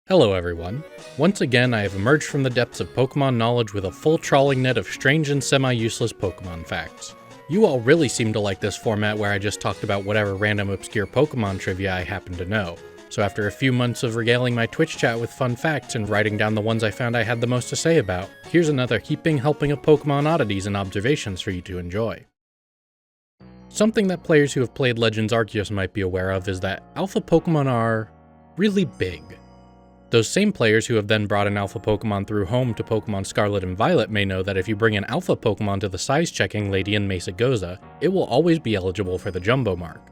Hello everyone. Once again, I have emerged from the depths of Pokemon knowledge with a full trawling net of strange and semi-useless Pokemon facts. You all really seem to like this format where I just talked about whatever random obscure Pokemon trivia I happen to know. So after a few months of regaling my Twitch chat with fun facts and writing down the ones I found I had the most to say about, here's another heaping helping of Pokemon oddities and observations for you to enjoy. Something that players who have played Legends Arceus might be aware of is that Alpha Pokemon are really big. Those same players who have then brought an Alpha Pokemon through home to Pokemon Scarlet and Violet may know that if you bring an Alpha Pokemon to the size-checking lady in Mesagoza, it will always be eligible for the Jumbo mark.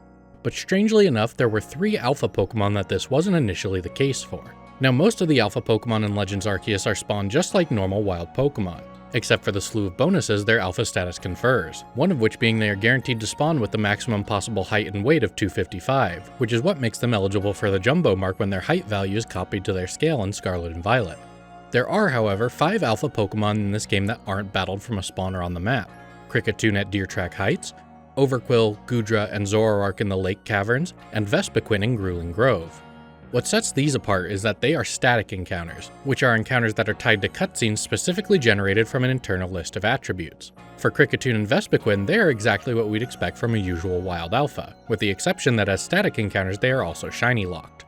But strangely enough, there were 3 Alpha Pokemon that this wasn't initially the case for. Now most of the Alpha Pokemon in Legends Arceus are spawned just like normal wild Pokemon, except for the slew of bonuses their Alpha status confers, one of which being they are guaranteed to spawn with the maximum possible height and weight of 255, which is what makes them eligible for the Jumbo mark when their height value is copied to their scale in Scarlet and Violet. There are, however, 5 Alpha Pokemon in this game that aren't battled from a spawner on the map: Kricketune at Deer Track Heights, Overqwil, Goodra, and Zoroark in the Lake Caverns, and Vespiquen in Grueling Grove. What sets these apart is that they are static encounters, which are encounters that are tied to cutscenes specifically generated from an internal list of attributes. For Kricketune and Vespiquen, they are exactly what we'd expect from a usual wild alpha, with the exception that as static encounters they are also shiny locked.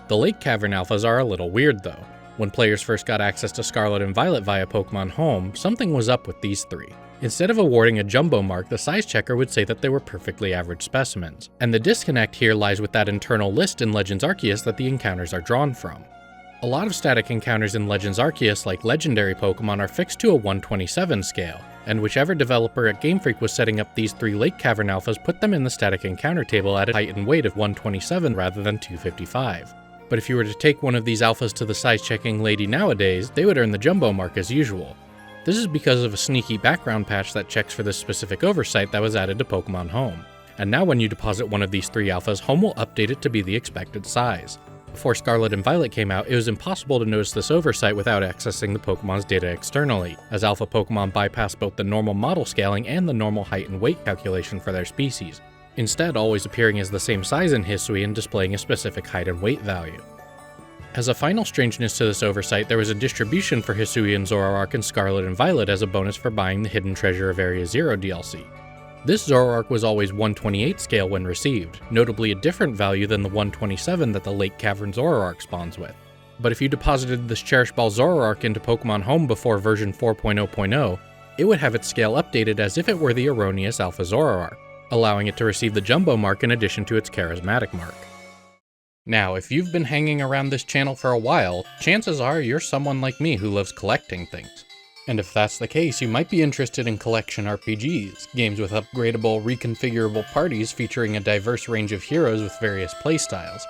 The Lake Cavern alphas are a little weird though. When players first got access to Scarlet and Violet via Pokemon Home, something was up with these 3. Instead of awarding a Jumbo mark, the size checker would say that they were perfectly average specimens, and the disconnect here lies with that internal list in Legends Arceus that the encounters are drawn from. A lot of static encounters in Legends Arceus, like legendary Pokemon, are fixed to a 127 scale, and whichever developer at Game Freak was setting up these 3 Lake Cavern alphas put them in the static encounter table at a height and weight of 127 rather than 255. But if you were to take one of these alphas to the size checking lady nowadays, they would earn the Jumbo mark as usual. This is because of a sneaky background patch that checks for this specific oversight that was added to Pokemon Home. And now when you deposit one of these 3 alphas, Home will update it to be the expected size. Before Scarlet and Violet came out, it was impossible to notice this oversight without accessing the Pokemon's data externally, as Alpha Pokemon bypass both the normal model scaling and the normal height and weight calculation for their species, instead always appearing as the same size in Hisui and displaying a specific height and weight value. As a final strangeness to this oversight, there was a distribution for Hisui and Zoroark in Scarlet and Violet as a bonus for buying the Hidden Treasure of Area 0 DLC. This Zoroark was always 128 scale when received, notably a different value than the 127 that the Lake Cavern Zoroark spawns with. But if you deposited this Cherish Ball Zoroark into Pokemon Home before version 4.0.0, it would have its scale updated as if it were the erroneous Alpha Zoroark, allowing it to receive the Jumbo mark in addition to its Charismatic mark. Now, if you've been hanging around this channel for a while, chances are you're someone like me who loves collecting things. And if that's the case, you might be interested in collection RPGs, games with upgradable, reconfigurable parties featuring a diverse range of heroes with various playstyles,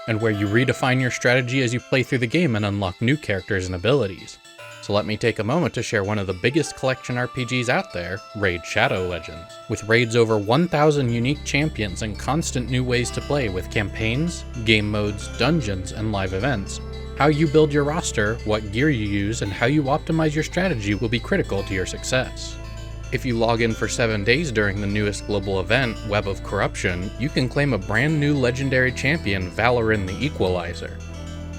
and where you redefine your strategy as you play through the game and unlock new characters and abilities. So let me take a moment to share one of the biggest collection RPGs out there, Raid Shadow Legends. With raids over 1,000 unique champions and constant new ways to play with campaigns, game modes, dungeons, and live events, how you build your roster, what gear you use, and how you optimize your strategy will be critical to your success. If you log in for 7 days during the newest global event, Web of Corruption, you can claim a brand new legendary champion, Vallaryn the Equalizer.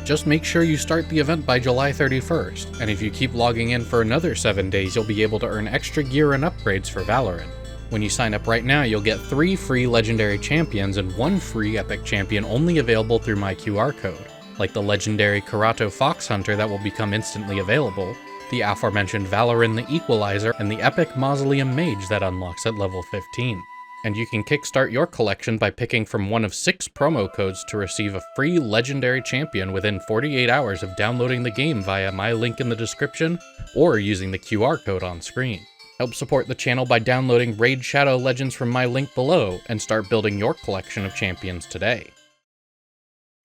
Just make sure you start the event by July 31st, and if you keep logging in for another 7 days, you'll be able to earn extra gear and upgrades for Vallaryn. When you sign up right now, you'll get 3 free legendary champions and 1 free epic champion only available through my QR code, like the legendary Karato Foxhunter that will become instantly available, the aforementioned Vallaryn the Equalizer, and the epic Mausoleum Mage that unlocks at level 15. And you can kickstart your collection by picking from one of 6 promo codes to receive a free legendary champion within 48 hours of downloading the game via my link in the description or using the QR code on screen. Help support the channel by downloading Raid Shadow Legends from my link below and start building your collection of champions today.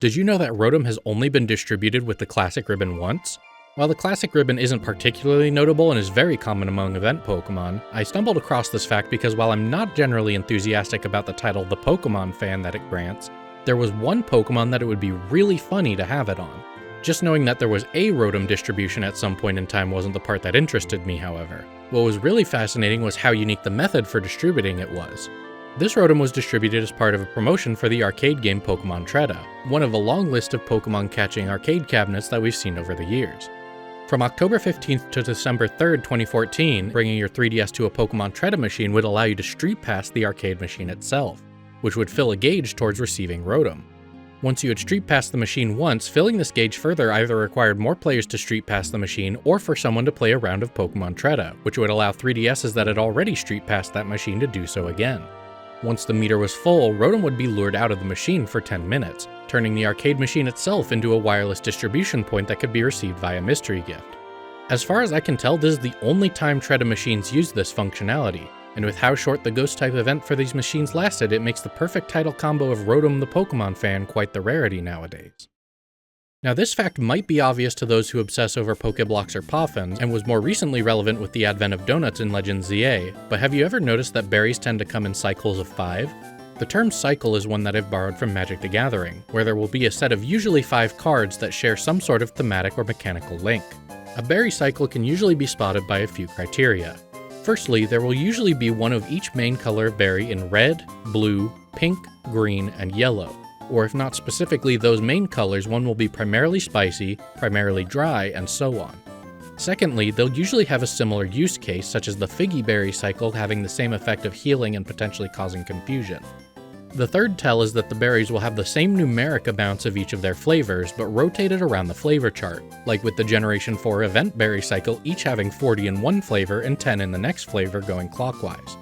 Did you know that Rotom has only been distributed with the Classic Ribbon once? While the Classic Ribbon isn't particularly notable and is very common among event Pokemon, I stumbled across this fact because while I'm not generally enthusiastic about the title The Pokemon Fan that it grants, there was one Pokemon that it would be really funny to have it on. Just knowing that there was a Rotom distribution at some point in time wasn't the part that interested me, however. What was really fascinating was how unique the method for distributing it was. This Rotom was distributed as part of a promotion for the arcade game Pokémon Treta, one of a long list of Pokémon catching arcade cabinets that we've seen over the years. From October 15th to December 3rd, 2014, bringing your 3DS to a Pokémon Treta machine would allow you to street pass the arcade machine itself, which would fill a gauge towards receiving Rotom. Once you had street passed the machine once, filling this gauge further either required more players to street pass the machine or for someone to play a round of Pokémon Treta, which would allow 3DSs that had already street passed that machine to do so again. Once the meter was full, Rotom would be lured out of the machine for 10 minutes, turning the arcade machine itself into a wireless distribution point that could be received via mystery gift. As far as I can tell, this is the only time Treta machines use this functionality, and with how short the Ghost type event for these machines lasted, it makes the perfect title combo of Rotom the Pokemon fan quite the rarity nowadays. Now this fact might be obvious to those who obsess over Pokeblocks or Poffins, and was more recently relevant with the advent of donuts in Legends ZA, but have you ever noticed that berries tend to come in cycles of 5? The term cycle is one that I've borrowed from Magic the Gathering, where there will be a set of usually 5 cards that share some sort of thematic or mechanical link. A berry cycle can usually be spotted by a few criteria. Firstly, there will usually be one of each main color of berry in red, blue, pink, green, and yellow. Or if not specifically those main colors, one will be primarily spicy, primarily dry, and so on. Secondly, they'll usually have a similar use case, such as the Figgy Berry cycle having the same effect of healing and potentially causing confusion. The third tell is that the berries will have the same numeric amounts of each of their flavors, but rotated around the flavor chart, like with the Generation 4 Event Berry cycle each having 40 in one flavor and 10 in the next flavor going clockwise.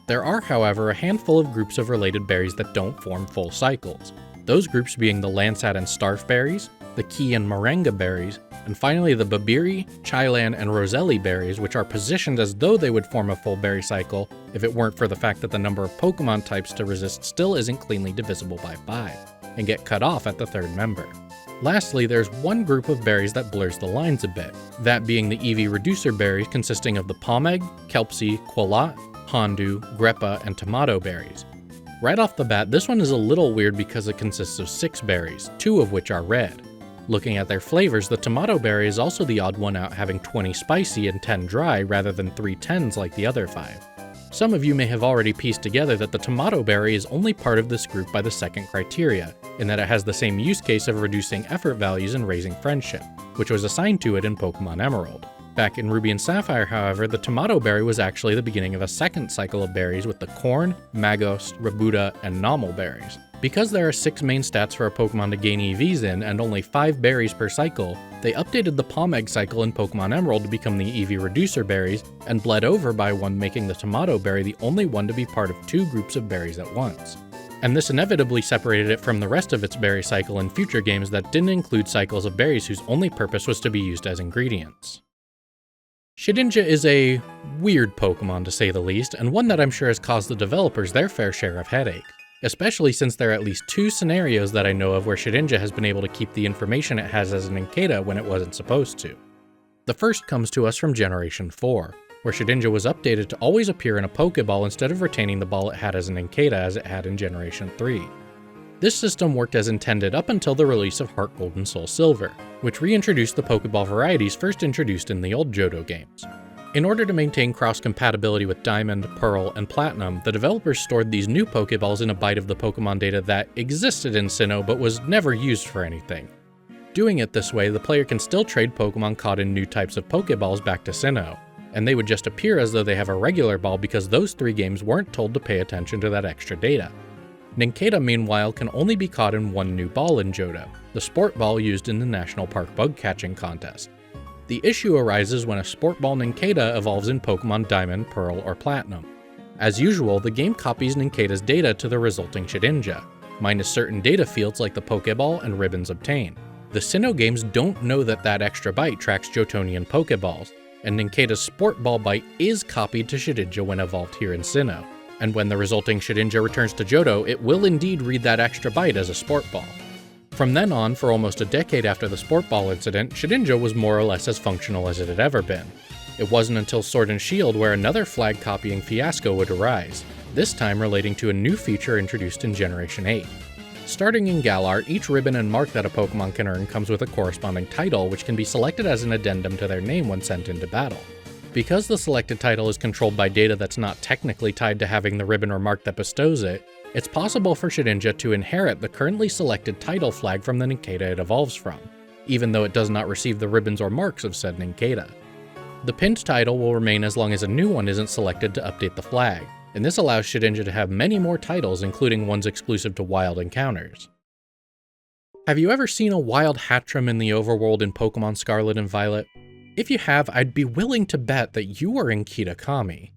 There are, however, a handful of groups of related berries that don't form full cycles, those groups being the Landsat and Starf berries, the Key and Moringa berries, and finally the Babiri, Chilan, and Roselli berries, which are positioned as though they would form a full berry cycle if it weren't for the fact that the number of Pokemon types to resist still isn't cleanly divisible by 5, and get cut off at the third member. Lastly, there's one group of berries that blurs the lines a bit, that being the EV Reducer berries consisting of the Palmeg, Kelpsie, Quillat, Hondu, Greppa, and Tomato berries. Right off the bat, this one is a little weird because it consists of 6 berries, 2 of which are red. Looking at their flavors, the Tomato berry is also the odd one out, having 20 spicy and 10 dry rather than 3 10s like the other 5. Some of you may have already pieced together that the Tomato berry is only part of this group by the second criteria, in that it has the same use case of reducing effort values and raising friendship, which was assigned to it in Pokemon Emerald. Back in Ruby and Sapphire, however, the Tomato berry was actually the beginning of a second cycle of berries with the Corn, Magos, Rabuda, and Nomel berries. Because there are 6 main stats for a Pokemon to gain EVs in, and only 5 berries per cycle, they updated the Palmeg cycle in Pokemon Emerald to become the EV Reducer berries, and bled over by one, making the Tomato berry the only one to be part of 2 groups of berries at once. And this inevitably separated it from the rest of its berry cycle in future games that didn't include cycles of berries whose only purpose was to be used as ingredients. Shedinja is a weird Pokemon to say the least, and one that I'm sure has caused the developers their fair share of headache. Especially since there are at least 2 scenarios that I know of where Shedinja has been able to keep the information it has as an Nincada when it wasn't supposed to. The first comes to us from Generation 4, where Shedinja was updated to always appear in a Pokeball instead of retaining the ball it had as an Nincada as it had in Generation 3. This system worked as intended up until the release of Heart Gold and Soul Silver, which reintroduced the Pokeball varieties first introduced in the old Johto games. In order to maintain cross-compatibility with Diamond, Pearl, and Platinum, the developers stored these new Pokeballs in a byte of the Pokemon data that existed in Sinnoh but was never used for anything. Doing it this way, the player can still trade Pokemon caught in new types of Pokeballs back to Sinnoh, and they would just appear as though they have a regular ball because those 3 games weren't told to pay attention to that extra data. Nincada, meanwhile, can only be caught in one new ball in Johto, the Sport Ball used in the National Park Bug Catching Contest. The issue arises when a Sport Ball Nincada evolves in Pokemon Diamond, Pearl, or Platinum. As usual, the game copies Nincada's data to the resulting Shedinja, minus certain data fields like the Pokeball and ribbons obtained. The Sinnoh games don't know that that extra byte tracks Johtonian Pokeballs, and Nincada's Sport Ball byte is copied to Shedinja when evolved here in Sinnoh, and when the resulting Shedinja returns to Johto, it will indeed read that extra byte as a Sport Ball. From then on, for almost a decade after the Sport Ball incident, Shedinja was more or less as functional as it had ever been. It wasn't until Sword and Shield where another flag copying fiasco would arise, this time relating to a new feature introduced in Generation 8. Starting in Galar, each ribbon and mark that a Pokemon can earn comes with a corresponding title, which can be selected as an addendum to their name when sent into battle. Because the selected title is controlled by data that's not technically tied to having the ribbon or mark that bestows it, it's possible for Shedinja to inherit the currently selected title flag from the Nincada it evolves from, even though it does not receive the ribbons or marks of said Nincada. The pinned title will remain as long as a new one isn't selected to update the flag, and this allows Shedinja to have many more titles, including ones exclusive to wild encounters. Have you ever seen a wild Hattrem in the overworld in Pokémon Scarlet and Violet? If you have, I'd be willing to bet that you are in Kitakami.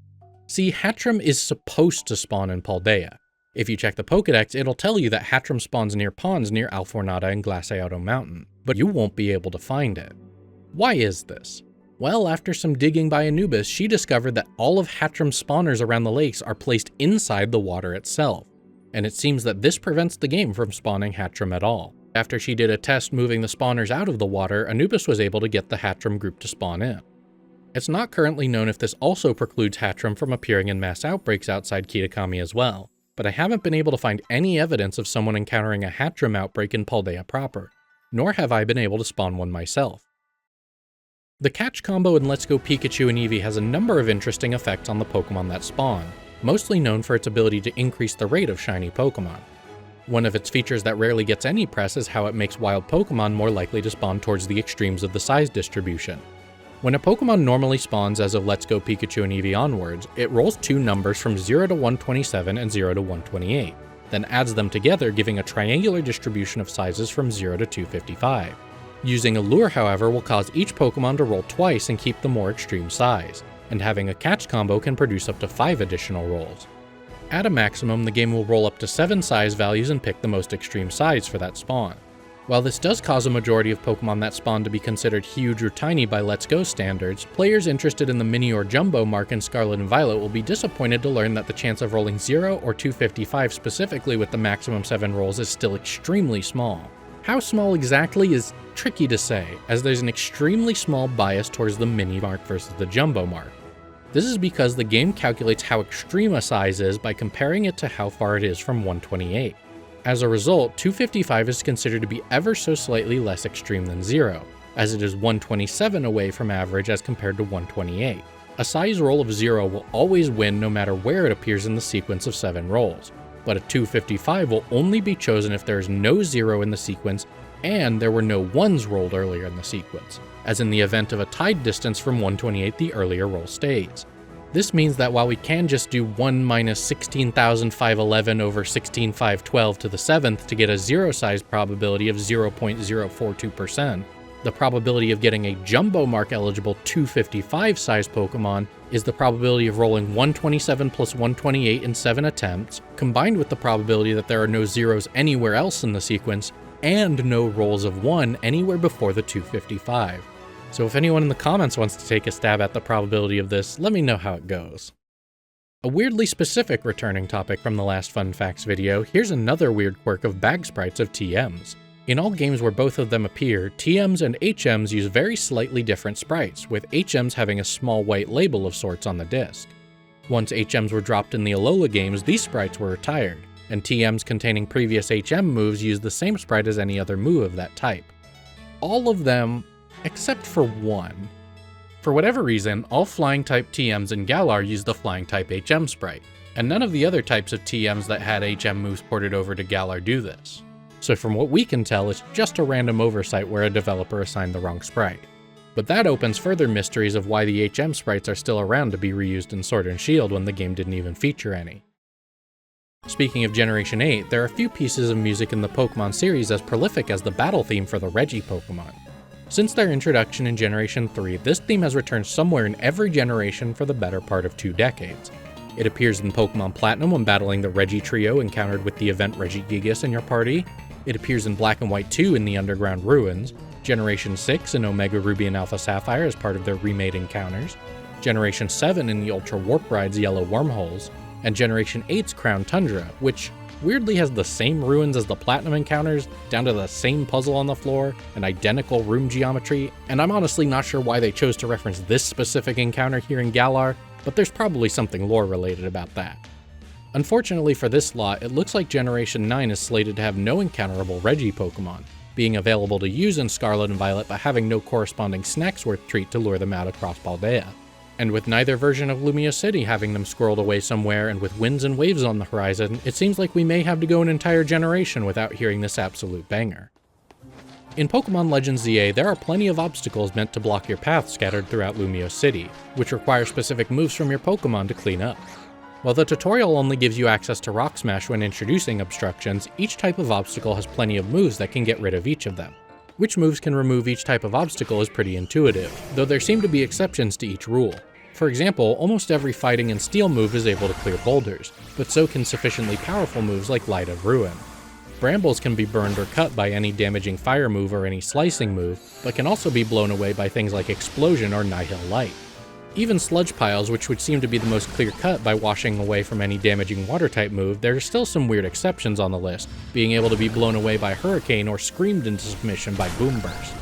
See, Hattrem is supposed to spawn in Paldea. If you check the Pokédex, it'll tell you that Hattrem spawns near ponds near Alfornada and Glaseado Mountain, but you won't be able to find it. Why is this? Well, after some digging by Anubis, she discovered that all of Hattrem's spawners around the lakes are placed inside the water itself, and it seems that this prevents the game from spawning Hattrem at all. After she did a test moving the spawners out of the water, Anubis was able to get the Hattrem group to spawn in. It's not currently known if this also precludes Hattrem from appearing in mass outbreaks outside Kitakami as well, but I haven't been able to find any evidence of someone encountering a Hattrem outbreak in Paldea proper, nor have I been able to spawn one myself. The catch combo in Let's Go Pikachu and Eevee has a number of interesting effects on the Pokémon that spawn, mostly known for its ability to increase the rate of shiny Pokémon. One of its features that rarely gets any press is how it makes wild Pokémon more likely to spawn towards the extremes of the size distribution. When a Pokémon normally spawns as of Let's Go Pikachu and Eevee onwards, it rolls two numbers from 0 to 127 and 0 to 128, then adds them together, giving a triangular distribution of sizes from 0 to 255. Using a lure, however, will cause each Pokémon to roll twice and keep the more extreme size, and having a catch combo can produce up to 5 additional rolls. At a maximum, the game will roll up to 7 size values and pick the most extreme size for that spawn. While this does cause a majority of Pokémon that spawn to be considered huge or tiny by Let's Go standards, players interested in the Mini or Jumbo mark in Scarlet and Violet will be disappointed to learn that the chance of rolling 0 or 255 specifically with the maximum 7 rolls is still extremely small. How small exactly is tricky to say, as there's an extremely small bias towards the Mini mark versus the Jumbo mark. This is because the game calculates how extreme a size is by comparing it to how far it is from 128. As a result, 255 is considered to be ever so slightly less extreme than 0, as it is 127 away from average as compared to 128. A size roll of 0 will always win no matter where it appears in the sequence of 7 rolls, but a 255 will only be chosen if there is no 0 in the sequence and there were no 1s rolled earlier in the sequence, as in the event of a tied distance from 128 the earlier roll stays. This means that while we can just do 1 minus 16,511 over 16,512 to the 7th to get a 0 size probability of 0.042%, the probability of getting a Jumbo mark eligible 255 size Pokemon is the probability of rolling 127 plus 128 in 7 attempts, combined with the probability that there are no 0s anywhere else in the sequence, and no rolls of 1 anywhere before the 255. So if anyone in the comments wants to take a stab at the probability of this, let me know how it goes. A weirdly specific returning topic from the last Fun Facts video, here's another weird quirk of bag sprites of TMs. In all games where both of them appear, TMs and HMs use very slightly different sprites, with HMs having a small white label of sorts on the disc. Once HMs were dropped in the Alola games, these sprites were retired, and TMs containing previous HM moves use the same sprite as any other move of that type. All of them, except for one. For whatever reason, all Flying-type TMs in Galar use the Flying-type HM sprite, and none of the other types of TMs that had HM moves ported over to Galar do this. So from what we can tell, it's just a random oversight where a developer assigned the wrong sprite. But that opens further mysteries of why the HM sprites are still around to be reused in Sword and Shield when the game didn't even feature any. Speaking of Generation 8, there are a few pieces of music in the Pokemon series as prolific as the battle theme for the Reggie Pokemon. Since their introduction in Generation 3, this theme has returned somewhere in every generation for the better part of 2 decades. It appears in Pokemon Platinum when battling the Reggie trio encountered with the event Regigigas in your party. It appears in Black and White 2 in the Underground Ruins, Generation 6 in Omega Ruby and Alpha Sapphire as part of their remade encounters, Generation 7 in the Ultra Warp Ride's Yellow Wormholes, and Generation 8's Crown Tundra, which weirdly has the same ruins as the Platinum encounters, down to the same puzzle on the floor, and identical room geometry, and I'm honestly not sure why they chose to reference this specific encounter here in Galar, but there's probably something lore related about that. Unfortunately for this lot, it looks like Generation 9 is slated to have no encounterable Reggie Pokemon, being available to use in Scarlet and Violet but having no corresponding Snacksworth treat to lure them out across Paldea. And with neither version of Lumia City having them squirreled away somewhere and with winds and waves on the horizon, it seems like we may have to go an entire generation without hearing this absolute banger. In Pokemon Legends ZA, there are plenty of obstacles meant to block your path scattered throughout Lumia City, which require specific moves from your Pokemon to clean up. While the tutorial only gives you access to Rock Smash when introducing obstructions, each type of obstacle has plenty of moves that can get rid of each of them. Which moves can remove each type of obstacle is pretty intuitive, though there seem to be exceptions to each rule. For example, almost every fighting and steel move is able to clear boulders, but so can sufficiently powerful moves like Light of Ruin. Brambles can be burned or cut by any damaging fire move or any slicing move, but can also be blown away by things like Explosion or Nihil Light. Even sludge piles, which would seem to be the most clear-cut by washing away from any damaging water-type move, there are still some weird exceptions on the list, being able to be blown away by Hurricane or screamed into submission by Boom Burst.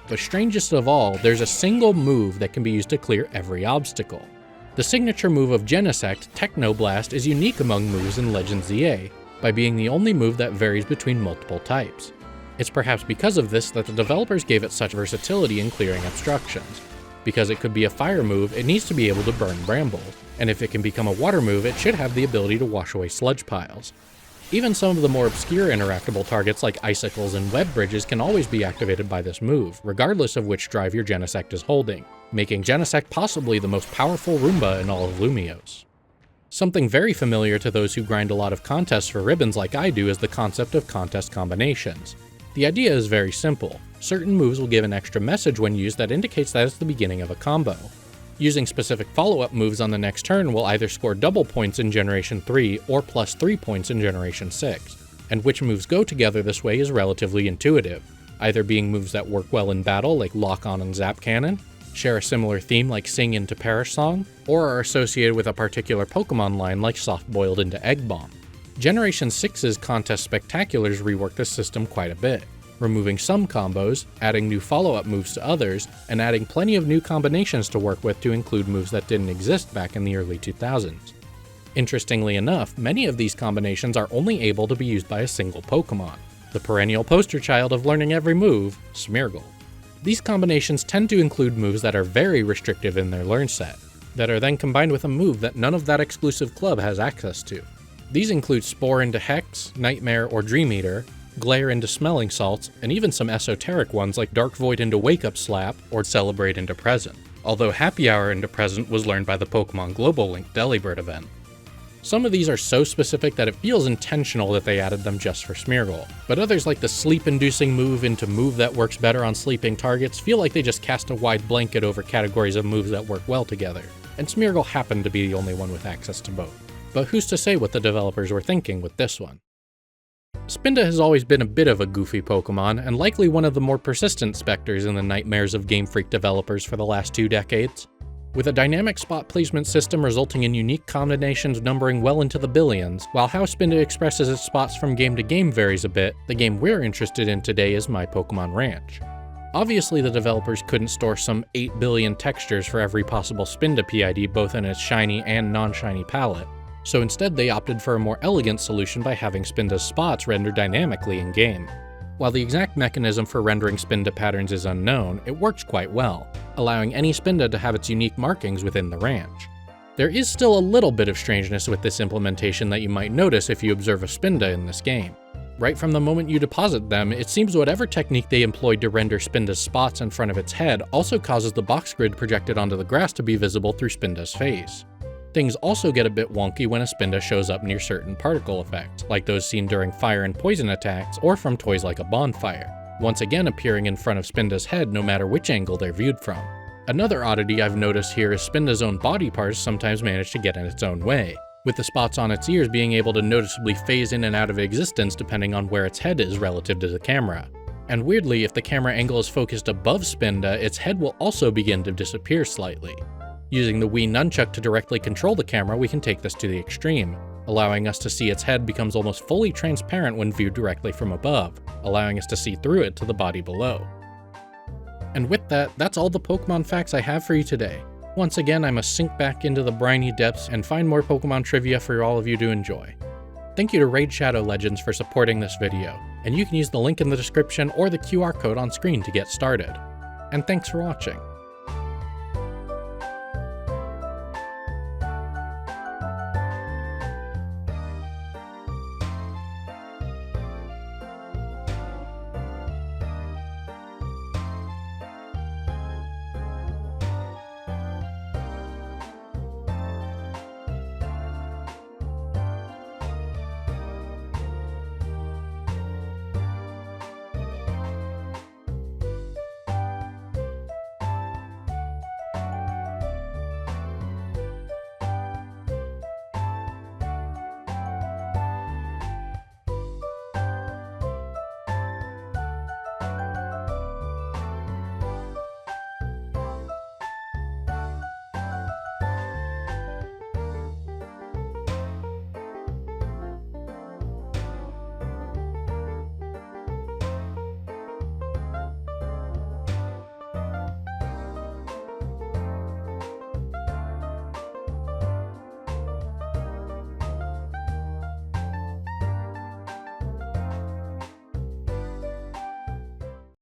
But strangest of all, there's a single move that can be used to clear every obstacle. The signature move of Genesect, Technoblast, is unique among moves in Legends ZA, by being the only move that varies between multiple types. It's perhaps because of this that the developers gave it such versatility in clearing obstructions. Because it could be a fire move, it needs to be able to burn brambles, and if it can become a water move, it should have the ability to wash away sludge piles. Even some of the more obscure interactable targets like icicles and web bridges can always be activated by this move, regardless of which drive your Genesect is holding, making Genesect possibly the most powerful Roomba in all of Lumiose. Something very familiar to those who grind a lot of contests for ribbons like I do is the concept of contest combinations. The idea is very simple. Certain moves will give an extra message when used that indicates that it's the beginning of a combo. Using specific follow-up moves on the next turn will either score double points in Generation 3 or plus 3 points in Generation 6, and which moves go together this way is relatively intuitive, either being moves that work well in battle like Lock On and Zap Cannon, share a similar theme like Sing into Perish Song, or are associated with a particular Pokemon line like Soft Boiled into Egg Bomb. Generation 6's Contest Spectaculars rework this system quite a bit, removing some combos, adding new follow-up moves to others, and adding plenty of new combinations to work with to include moves that didn't exist back in the early 2000s. Interestingly enough, many of these combinations are only able to be used by a single Pokemon, the perennial poster child of learning every move, Smeargle. These combinations tend to include moves that are very restrictive in their learn set, that are then combined with a move that none of that exclusive club has access to. These include Spore into Hex, Nightmare or Dream Eater, Glare into Smelling Salts, and even some esoteric ones like Dark Void into Wake Up Slap or Celebrate into Present, although Happy Hour into Present was learned by the Pokemon Global Link Delibird event. Some of these are so specific that it feels intentional that they added them just for Smeargle, but others like the sleep-inducing move into move that works better on sleeping targets feel like they just cast a wide blanket over categories of moves that work well together, and Smeargle happened to be the only one with access to both. But who's to say what the developers were thinking with this one? Spinda has always been a bit of a goofy Pokemon, and likely one of the more persistent specters in the nightmares of Game Freak developers for the last 2 decades. With a dynamic spot placement system resulting in unique combinations numbering well into the billions, while how Spinda expresses its spots from game to game varies a bit, the game we're interested in today is My Pokemon Ranch. Obviously the developers couldn't store some 8 billion textures for every possible Spinda PID both in its shiny and non-shiny palette, so instead they opted for a more elegant solution by having Spinda's spots rendered dynamically in-game. While the exact mechanism for rendering Spinda patterns is unknown, it works quite well, allowing any Spinda to have its unique markings within the ranch. There is still a little bit of strangeness with this implementation that you might notice if you observe a Spinda in this game. Right from the moment you deposit them, it seems whatever technique they employed to render Spinda's spots in front of its head also causes the box grid projected onto the grass to be visible through Spinda's face. Things also get a bit wonky when a Spinda shows up near certain particle effects, like those seen during fire and poison attacks or from toys like a bonfire, once again appearing in front of Spinda's head no matter which angle they're viewed from. Another oddity I've noticed here is Spinda's own body parts sometimes manage to get in its own way, with the spots on its ears being able to noticeably phase in and out of existence depending on where its head is relative to the camera. And weirdly, if the camera angle is focused above Spinda, its head will also begin to disappear slightly. Using the Wii Nunchuck to directly control the camera, we can take this to the extreme, allowing us to see its head becomes almost fully transparent when viewed directly from above, allowing us to see through it to the body below. And with that, that's all the Pokemon facts I have for you today. Once again, I must sink back into the briny depths and find more Pokemon trivia for all of you to enjoy. Thank you to Raid Shadow Legends for supporting this video, and you can use the link in the description or the QR code on screen to get started. And thanks for watching.